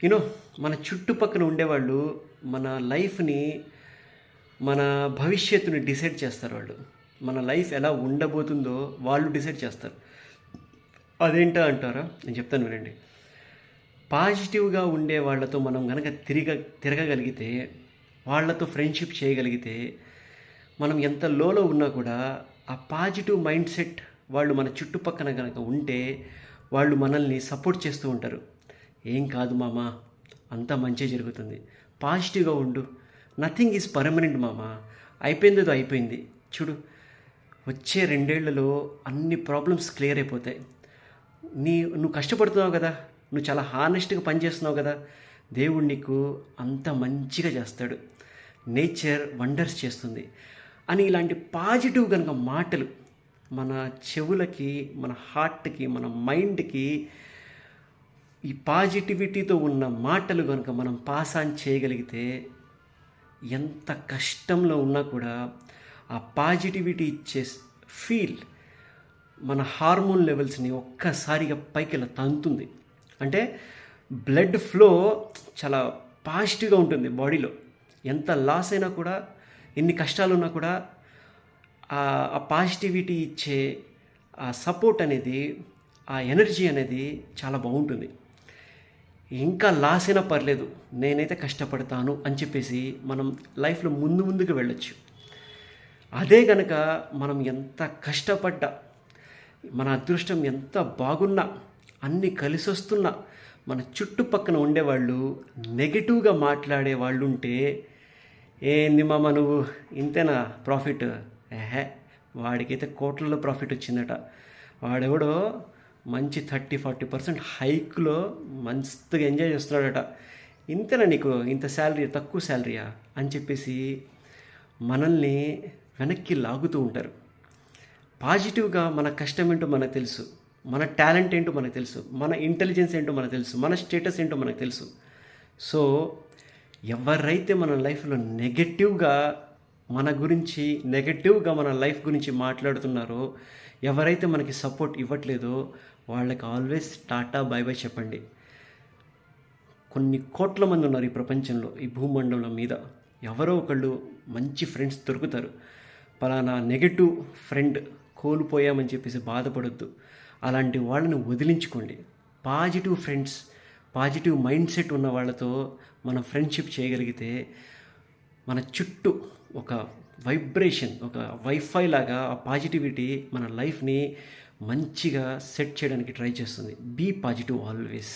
You know మన చుట్టుపక్కన ఉండేవాళ్ళు మన లైఫ్‌ని, మన భవిష్యత్తుని డిసైడ్ చేస్తారు వాళ్ళు. మన లైఫ్ ఎలా ఉండబోతుందో వాళ్ళు డిసైడ్ చేస్తారు. అదేంటా అంటారా? నేను చెప్తాను వినండి. పాజిటివ్‌గా ఉండే వాళ్ళతో మనం గనక తిరగగలిగితే, వాళ్ళతో ఫ్రెండ్‌షిప్ చేయగలిగితే, మనం ఎంత లోలో ఉన్నా కూడా ఆ పాజిటివ్ మైండ్ సెట్ వాళ్ళు మన చుట్టుపక్కన గనక ఉంటే, వాళ్ళు మనల్ని సపోర్ట్ చేస్తూ ఉంటారు. "ఏం కాదు మామ, అంతా మంచే జరుగుతుంది. పాజిటివ్‌గా ఉండు. నథింగ్ ఈజ్ పర్మనెంట్ మామ. అయిపోయిందేదో అయిపోయింది. చూడు, వచ్చే 2 ఏళ్లలో అన్ని ప్రాబ్లమ్స్ క్లియర్ అయిపోతాయి. నువ్వు కష్టపడుతున్నావు కదా! నువ్వు చాలా హానెస్ట్‌గా పనిచేస్తున్నావు కదా! దేవుడు నీకు అంత మంచిగా చేస్తాడు. నేచర్ వండర్స్ చేస్తుంది" అని ఇలాంటి పాజిటివ్ గనుక మాటలు మన చెవులకి, మన హార్ట్‌కి, మన మైండ్‌కి ఈ పాజిటివిటీతో ఉన్న మాటలు గనుక మనం పాస్ ఆన్ చేయగలిగితే, ఎంత కష్టంలో ఉన్నా కూడా ఆ పాజిటివిటీ ఇచ్చే ఫీల్ మన హార్మోన్ లెవెల్స్‌ని ఒక్కసారిగా పైకి ఇలా తంతుంది. అంటే బ్లడ్ ఫ్లో చాలా పాజిటివ్‌గా ఉంటుంది బాడీలో. ఎంత లాస్ అయినా కూడా, ఎన్ని కష్టాలున్నా కూడా ఆ పాజిటివిటీ ఇచ్చే ఆ సపోర్ట్ అనేది, ఆ ఎనర్జీ అనేది చాలా బాగుంటుంది. ఇంకా లాస్ అయినా పర్లేదు, నేనైతే కష్టపడతాను అని చెప్పేసి మనం లైఫ్‌లో ముందుకు వెళ్ళొచ్చు. అదే గనక మనం ఎంత కష్టపడ్డా, మన అదృష్టం ఎంత బాగున్నా, అన్నీ కలిసొస్తున్నా, మన చుట్టుపక్కన ఉండేవాళ్ళు నెగెటివ్‌గా మాట్లాడే వాళ్ళుంటే, "ఏంది మామ నువ్వు ఇంతేనా ప్రాఫిట్? ఏహే! వాడికైతే కోట్లలో ప్రాఫిట్ వచ్చిందట. వాడెవడో మంచి 30-40% హైక్‌లో మస్తుగా ఎంజాయ్ చేస్తున్నాడట. ఇంతేనా నీకు ఇంత శాలరీ, తక్కువ శాలరీయా?" అని చెప్పేసి మనల్ని వెనక్కి లాగుతూ ఉంటారు. పాజిటివ్‌గా మన కష్టం ఏంటో మనకు తెలుసు. మన టాలెంట్ ఏంటో మనకు తెలుసు. మన ఇంటెలిజెన్స్ ఏంటో మనకు తెలుసు. మన స్టేటస్ ఏంటో మనకు తెలుసు. సో, ఎవరైతే మన లైఫ్‌లో నెగెటివ్‌గా మన గురించి, నెగెటివ్‌గా మన లైఫ్ గురించి మాట్లాడుతున్నారో, ఎవరైతే మనకి సపోర్ట్ ఇవ్వట్లేదో, వాళ్ళకి ఆల్వేస్ టాటా బై బై చెప్పండి. కొన్ని కోట్ల మంది ఉన్నారు ఈ ప్రపంచంలో, ఈ భూమండలం మీద. ఎవరో ఒకళ్ళు మంచి ఫ్రెండ్స్ దొరుకుతారు. పలానా నెగటివ్ ఫ్రెండ్ కోల్పోయామని చెప్పేసి బాధపడొద్దు. అలాంటి వాళ్ళని వదిలించుకోండి. Positive friends, positive mindset ఉన్న వాళ్ళతో మనం ఫ్రెండ్షిప్ చేయగలిగితే, మన చుట్టూ ఒక వైబ్రేషన్, ఒక వైఫై లాగా ఆ పాజిటివిటీ మన లైఫ్ని మంచిగా సెట్ చేయడానికి ట్రై చేస్తుంది. Be positive always.